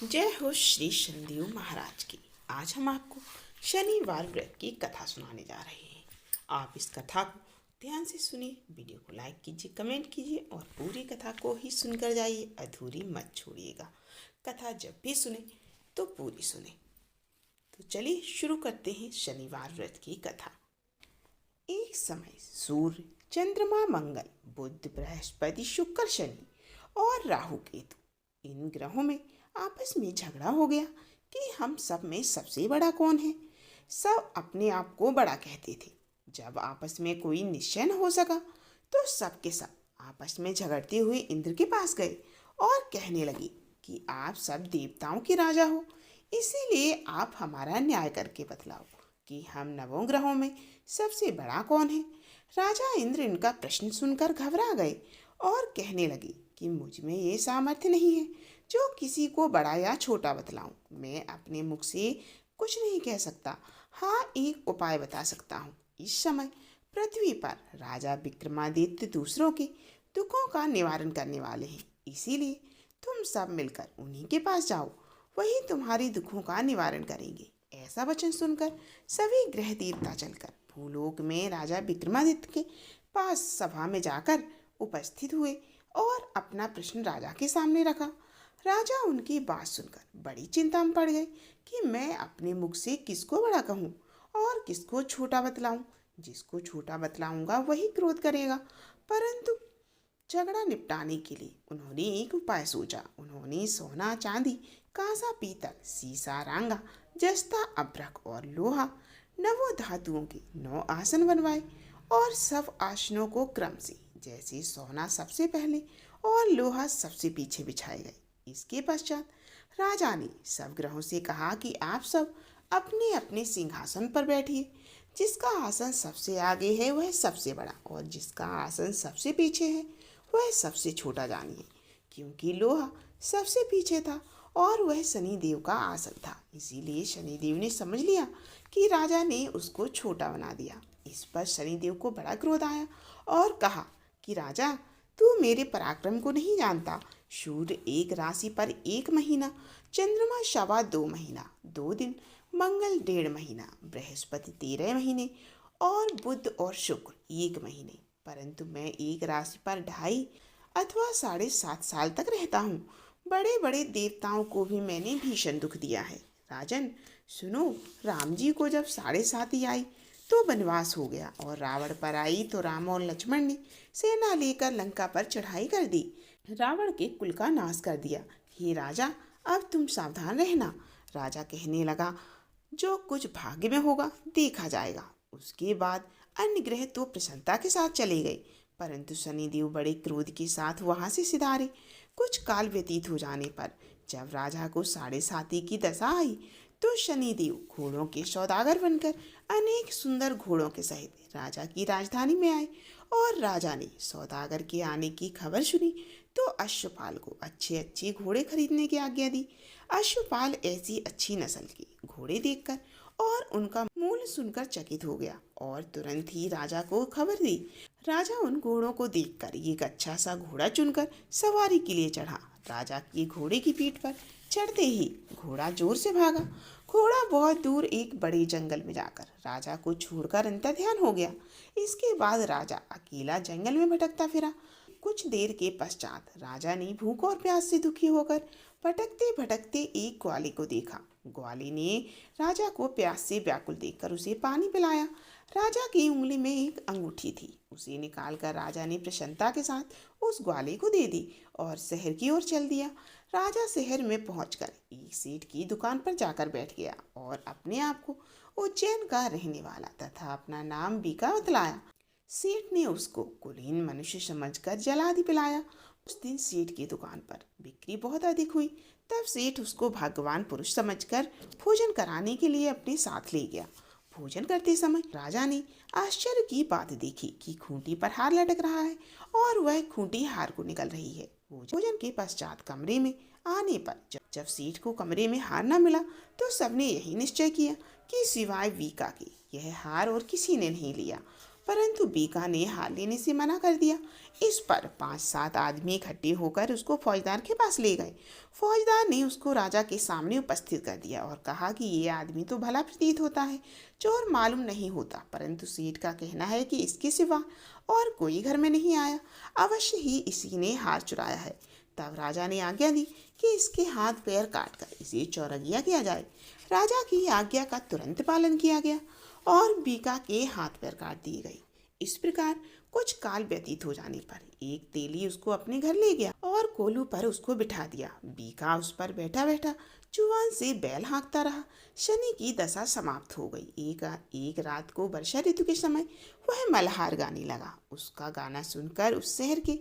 जय हो श्री शनिदेव महाराज की। आज हम आपको शनिवार व्रत की कथा सुनाने जा रहे हैं। आप इस कथा को ध्यान से सुनिए, वीडियो को लाइक कीजिए, कमेंट कीजिए और पूरी कथा को ही सुनकर जाइए, अधूरी मत छोड़िएगा। कथा जब भी सुने तो पूरी सुने। तो चलिए शुरू करते हैं शनिवार व्रत की कथा। एक समय सूर्य, चंद्रमा, मंगल, बुध, बृहस्पति, शुक्र, शनि और राहु केतु, इन ग्रहों में आपस में झगड़ा हो गया कि हम सब में सबसे बड़ा कौन है। सब अपने आप को बड़ा कहते थे। जब आपस में कोई निश्चय न हो सका तो सब के सब आपस में झगड़ते हुए इंद्र के पास गए और कहने लगे कि आप सब देवताओं के राजा हो, इसीलिए आप हमारा न्याय करके बतलाओ कि हम नवों ग्रहों में सबसे बड़ा कौन है। राजा इंद्र इनका प्रश्न सुनकर घबरा गए और कहने लगे कि मुझ में ये सामर्थ्य नहीं है जो किसी को बड़ा या छोटा बतलाऊं। मैं अपने मुख से कुछ नहीं कह सकता। हाँ, एक उपाय बता सकता हूँ। इस समय पृथ्वी पर राजा विक्रमादित्य दूसरों के दुखों का निवारण करने वाले हैं, इसीलिए तुम सब मिलकर उन्हीं के पास जाओ, वही तुम्हारी दुखों का निवारण करेंगे। ऐसा वचन सुनकर सभी ग्रह देवता चलकर भूलोक में राजा विक्रमादित्य के पास सभा में जाकर उपस्थित हुए और अपना प्रश्न राजा के सामने रखा। राजा उनकी बात सुनकर बड़ी चिंता में पड़ गए कि मैं अपने मुख से किसको बड़ा कहूँ और किसको छोटा बतलाऊं। जिसको छोटा बतलाऊंगा वही क्रोध करेगा। परंतु झगड़ा निपटाने के लिए उन्होंने एक उपाय सोचा। उन्होंने सोना, चांदी, कांसा, पीतल, सीसा, रांगा, जस्ता, अभ्रक और लोहा, नवों धातुओं के 9 आसन बनवाए और सब आसनों को क्रम से, जैसे सोना सबसे पहले और लोहा सबसे पीछे बिछाए गए। इसके पश्चात राजा ने सब ग्रहों से कहा कि आप सब अपने अपने सिंहासन पर बैठिए। जिसका आसन सबसे आगे है वह सबसे बड़ा और जिसका आसन सबसे पीछे है वह सबसे छोटा जानिए। क्योंकि लोहा सबसे पीछे था और वह शनिदेव का आसन था, इसीलिए शनिदेव ने समझ लिया कि राजा ने उसको छोटा बना दिया। इस पर शनिदेव को बड़ा क्रोध आया और कहा कि राजा, तू मेरे पराक्रम को नहीं जानता। सूर्य एक राशि पर 1 महीना, चंद्रमा 2.25 महीना 2 दिन, मंगल 1.5 महीना, बृहस्पति 13 महीने और बुध और शुक्र 1 महीने, परंतु मैं एक राशि पर 2.5 अथवा 7.5 साल तक रहता हूँ। बड़े बड़े देवताओं को भी मैंने भीषण दुख दिया है। राजन सुनो, राम जी को जब 7.5 ही आई तो वनवास हो गया और रावण पर आई तो राम और लक्ष्मण ने सेना लेकर लंका पर चढ़ाई कर दी, रावण के कुल का नाश कर दिया। हे राजा, अब तुम सावधान रहना। राजा कहने लगा, जो कुछ भाग्य में होगा देखा जाएगा। उसके बाद अन्य ग्रह तो प्रसन्नता के साथ चले गए, परंतु शनिदेव बड़े क्रोध के साथ वहां से सिधारे। कुछ काल व्यतीत हो जाने पर जब राजा को 7.5 की दशा आई तो शनिदेव घोड़ों के सौदागर बनकर अनेक सुंदर घोड़ों के सहित राजा की राजधानी में आए और राजा ने सौदागर के आने की खबर सुनी तो अश्वपाल को अच्छे अच्छे घोड़े खरीदने की आज्ञा दी। अश्वपाल ऐसी अच्छी नस्ल के घोड़े देखकर और उनका मूल्य सुनकर चकित हो गया और तुरंत ही राजा को खबर दी। राजा उन घोड़ों को देखकर एक अच्छा सा घोड़ा चुनकर सवारी के लिए चढ़ा। राजा के घोड़े की पीठ पर चढ़ते ही घोड़ा जोर से भागा। घोड़ा बहुत दूर एक बड़े जंगल में जाकर राजा को छोड़कर अंतर्ध्यान हो गया। इसके बाद राजा अकेला जंगल में भटकता फिरा। कुछ देर के पश्चात राजा ने भूख और प्यास से दुखी होकर भटकते भटकते एक ग्वाले को देखा। ग्वाले ने राजा को प्यास से व्याकुल देखकर उसे पानी पिलाया। राजा की उंगली में एक अंगूठी थी, उसे निकालकर राजा ने प्रसन्नता के साथ उस ग्वाले को दे दी और शहर की ओर चल दिया। राजा शहर में पहुंचकर एक सेठ की दुकान पर जाकर बैठ गया और अपने आप को उज्जैन का रहने वाला तथा अपना नाम बीका बतलाया। सेठ ने उसको कुलीन मनुष्य समझकर जलादि पिलाया। उस दिन सेठ की दुकान पर बिक्री बहुत अधिक हुई। तब सेठ उसको भगवान पुरुष समझकर भोजन कराने के लिए अपने साथ ले गया। भोजन करते समय राजा ने आश्चर्य की बात देखी कि खूंटी पर हार लटक रहा है और वह खूंटी हार को निकल रही है। भोजन के पश्चात कमरे में आने पर जब सेठ को कमरे में हार न मिला तो सबने यही निश्चय किया कि सिवाय वीका के यह हार और किसी ने नहीं लिया। परंतु बीका ने हार लेने से मना कर दिया। इस पर 5-7 आदमी इकट्ठे होकर उसको फौजदार के पास ले गए। फौजदार ने उसको राजा के सामने उपस्थित कर दिया और कहा कि ये आदमी तो भला प्रतीत होता है, चोर मालूम नहीं होता, परंतु सेठ का कहना है कि इसके सिवा और कोई घर में नहीं आया, अवश्य ही इसी ने हार चुराया है। तब राजा ने आज्ञा दी कि इसके हाथ पैर काटकर इसे चौरगिया किया जाए। राजा की आज्ञा का तुरंत पालन किया गया और बीका के हाथ पैर काट दिए गए। इस प्रकार कुछ काल व्यतीत हो जाने पर एक तेली उसको अपने घर ले गया और कोलू पर उसको बिठा दिया। बीका उस पर बैठा बैठा जुबान से बैल हाँकता रहा। शनि की दशा समाप्त हो गई। एक रात को वर्षा ऋतु के समय वह मल्हार गाने लगा। उसका गाना सुनकर उस शहर के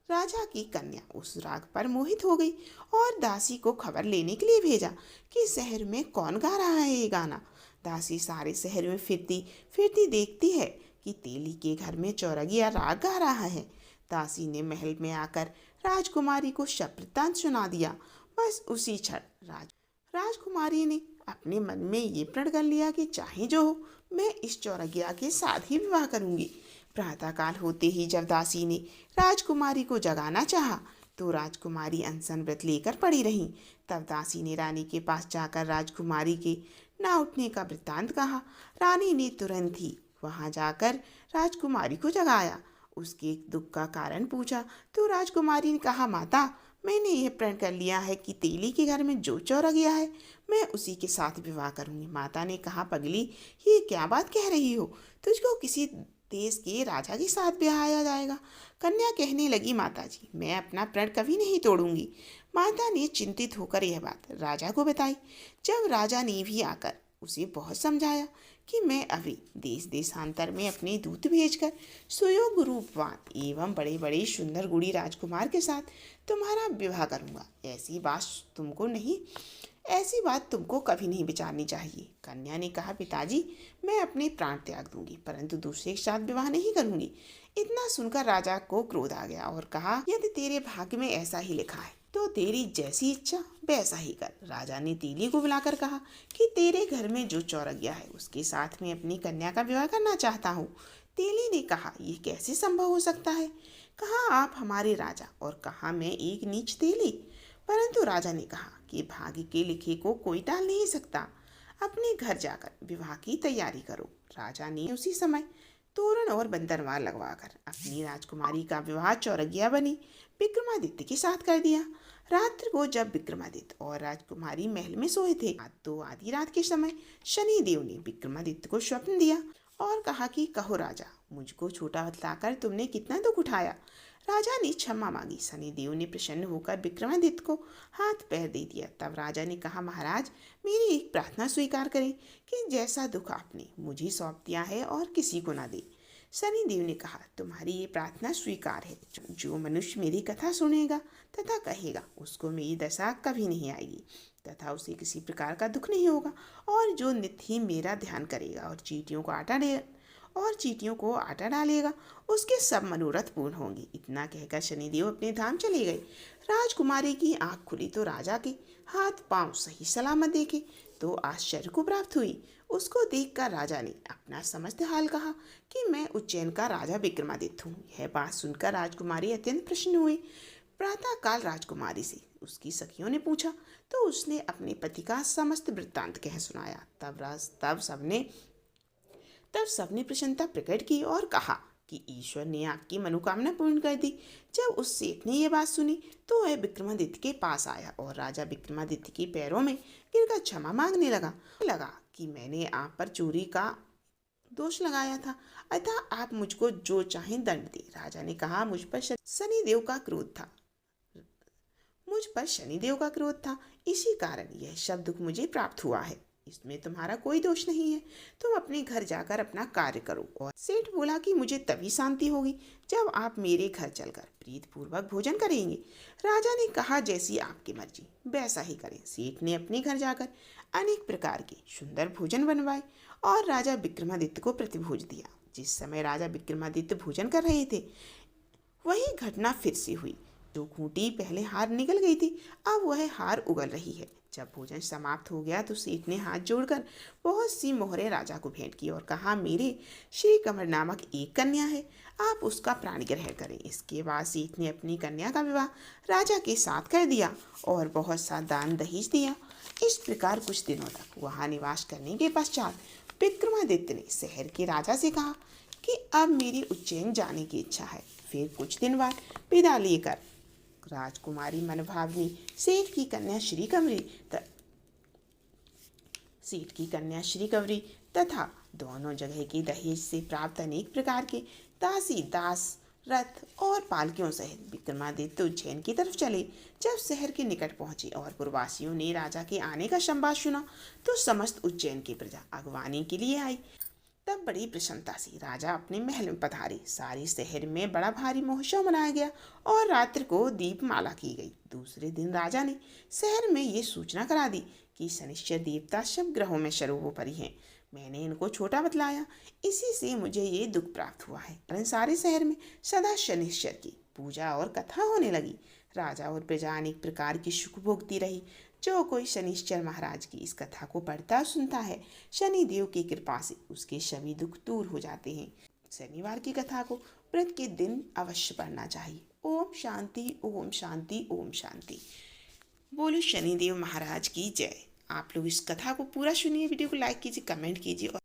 राजा की कन्या उस राग पर मोहित हो गई और दासी को खबर लेने के लिए भेजा कि शहर में कौन गा रहा है ये गाना। दासी सारे शहर में फिरती फिरती देखती है कि तेली के घर में चौरगिया राग गा रहा है। दासी ने महल में आकर राजकुमारी को सब वृत्तांत सुना दिया। बस उसी क्षण राजकुमारी ने अपने मन में ये प्रण कर लिया कि चाहे जो हो, मैं इस चौरगिया के साथ ही विवाह करूंगी। प्रातःकाल होते ही जब दासी ने राजकुमारी को जगाना चाहा तो राजकुमारी अनशन व्रत लेकर पड़ी रही। तब दासी ने रानी के पास जाकर राजकुमारी के ना उठने का वृत्तांत कहा। रानी ने तुरंत ही वहां जाकर राजकुमारी को जगाया, उसके दुख का कारण पूछा तो राजकुमारी ने कहा, माता, मैंने यह प्रण कर लिया है कि तेली के घर में जो चौरगिया है मैं उसी के साथ विवाह करूंगी। माता ने कहा, पगली, ये क्या बात कह रही हो? तुझको किसी देश के राजा के साथ ब्याहाया जाएगा। कन्या कहने लगी, माताजी, मैं अपना प्रण कभी नहीं तोड़ूंगी। माता ने चिंतित होकर यह बात राजा को बताई। जब राजा ने भी आकर उसे बहुत समझाया कि मैं अभी देश देशांतर में अपने दूत भेजकर सुयोग्य रूपवान एवं बड़े बड़े सुंदर गुणी राजकुमार के साथ तुम्हारा विवाह करूंगा, ऐसी बात तुमको कभी नहीं विचारनी चाहिए। कन्या ने कहा, पिताजी, मैं अपने प्राण त्याग दूंगी, परंतु दूसरे के साथ विवाह नहीं करूंगी। इतना सुनकर राजा को क्रोध आ गया और कहा, यदि तेरे भाग्य में ऐसा ही लिखा है तो तेरी जैसी इच्छा वैसा ही कर। राजा ने तेली को बुलाकर कहा कि तेरे घर में जो चौरगिया है उसके साथ में अपनी कन्या का विवाह करना चाहता हूँ। तेली ने कहा, ये कैसे संभव हो सकता है? कहाँ आप हमारे राजा और कहाँ मैं एक नीच तेली? परंतु राजा ने कहा कि भाग्य के लिखे को कोई टाल नहीं सकता। अपने घर जाकर विवाह की तैयारी करो। राजा ने उसी समय तोरण और बंदरवार लगवाकर अपनी राजकुमारी का विवाह चौरगिया बनी विक्रमादित्य के साथ कर दिया। रात्र को जब विक्रमादित्य और राजकुमारी महल में सोए थे तो आधी रात के समय शनि देव ने विक्रमादित्य को स्वप्न दिया और कहा कि कहो राजा, मुझको छोटा बतलाकर तुमने कितना दुख उठाया। राजा ने क्षमा मांगी। शनिदेव ने प्रसन्न होकर विक्रमादित्य को हाथ पैर दे दिया। तब राजा ने कहा, महाराज, मेरी एक प्रार्थना स्वीकार करें कि जैसा दुख आपने मुझे सौंप दिया है और किसी को ना दे। शनिदेव ने कहा, तुम्हारी ये प्रार्थना स्वीकार है। जो मनुष्य मेरी कथा सुनेगा तथा कहेगा उसको मेरी दशा कभी नहीं आएगी तथा उसे किसी प्रकार का दुख नहीं होगा, और जो नित्य ही मेरा ध्यान करेगा और चींटियों को आटा डालेगा उसके सब मनोरथ पूर्ण होंगे। इतना कहकर शनिदेव अपने धाम चले गए। राजकुमारी की आंख खुली तो राजा के हाथ पांव सही सलामत देखे तो आश्चर्य को प्राप्त हुई। उसको देखकर राजा ने अपना समस्त हाल कहा कि मैं उज्जैन का राजा विक्रमादित्य हूँ। यह बात सुनकर राजकुमारी अत्यंत प्रसन्न हुई। प्रातःकाल राजकुमारी से उसकी सखियों ने पूछा तो उसने अपने पति का समस्त वृत्तांत कह सुनाया। तब सबने प्रसन्नता प्रकट की और कहा कि ईश्वर ने आपकी मनोकामना पूर्ण कर दी। जब उस सेठ ने यह बात सुनी तो वह विक्रमादित्य के पास आया और राजा विक्रमादित्य के पैरों में गिरकर क्षमा मांगने लगा कि मैंने आप पर चोरी का दोष लगाया था, अतः आप मुझको जो चाहें दंड दे। राजा ने कहा, मुझ पर शनिदेव का क्रोध था, इसी कारण यह सब दुख मुझे प्राप्त हुआ है। इसमें तुम्हारा कोई दोष नहीं है। तुम अपने घर जाकर अपना कार्य करो। और सेठ बोला कि मुझे तभी शांति होगी जब आप मेरे घर चलकर प्रीतपूर्वक भोजन करेंगे। राजा ने कहा, जैसी आपकी मर्जी वैसा ही करें। सेठ ने अपने घर जाकर अनेक प्रकार के सुंदर भोजन बनवाए और राजा विक्रमादित्य को प्रतिभोज दिया। जिस समय राजा विक्रमादित्य भोजन कर रहे थे वही घटना फिर से हुई। जो खूंटी पहले हार निकल गई थी, अब वह हार उगल रही है। जब भोजन समाप्त हो गया तो सेठ ने हाथ जोड़कर बहुत सी मोहरें राजा को भेंट की और कहा, मेरे श्री कमर नामक एक कन्या है, आप उसका प्राण ग्रहण करें। इसके बाद सेठ ने अपनी कन्या का विवाह राजा के साथ कर दिया और बहुत सा दान दहेज दिया। इस प्रकार कुछ दिनों तक वहाँ निवास करने के पश्चात विक्रमादित्य ने शहर के राजा से कहा कि अब मेरी उज्जैन जाने की इच्छा है। फिर कुछ दिन बाद विदा लेकर राजकुमारी मनभावनी सेठ की कन्या श्री कंवरी तथा दोनों जगह के दहेज से प्राप्त अनेक प्रकार के दासी दास रथ और पालकियों सहित विक्रमादित्य उज्जैन की तरफ चले। जब शहर के निकट पहुंचे और पुरवासियों ने राजा के आने का संवाद सुना तो समस्त उज्जैन की प्रजा अगवानी के लिए आई। तब बड़ी प्रसन्नता से राजा अपने महल में पधारे। सारे शहर में बड़ा भारी महोत्सव मनाया गया और रात्रि को दीपमाला की गई। दूसरे दिन राजा ने शहर में ये सूचना करा दी कि शनिश्चर देवता सब ग्रहों में सर्वोपरि हैं। मैंने इनको छोटा बतलाया, इसी से मुझे ये दुख प्राप्त हुआ है। पर सारे शहर में सदा शनिश्चर की पूजा और कथा होने लगी। राजा और प्रजा अनेक प्रकार की सुख भोगती रही। जो कोई शनिश्चर महाराज की इस कथा को पढ़ता सुनता है, शनि देव की कृपा से उसके सभी दुख दूर हो जाते हैं। शनिवार की कथा को व्रत के दिन अवश्य पढ़ना चाहिए। ओम शांति, ओम शांति, ओम शांति। बोलो शनिदेव महाराज की जय। आप लोग इस कथा को पूरा सुनिए, वीडियो को लाइक कीजिए, कमेंट कीजिए और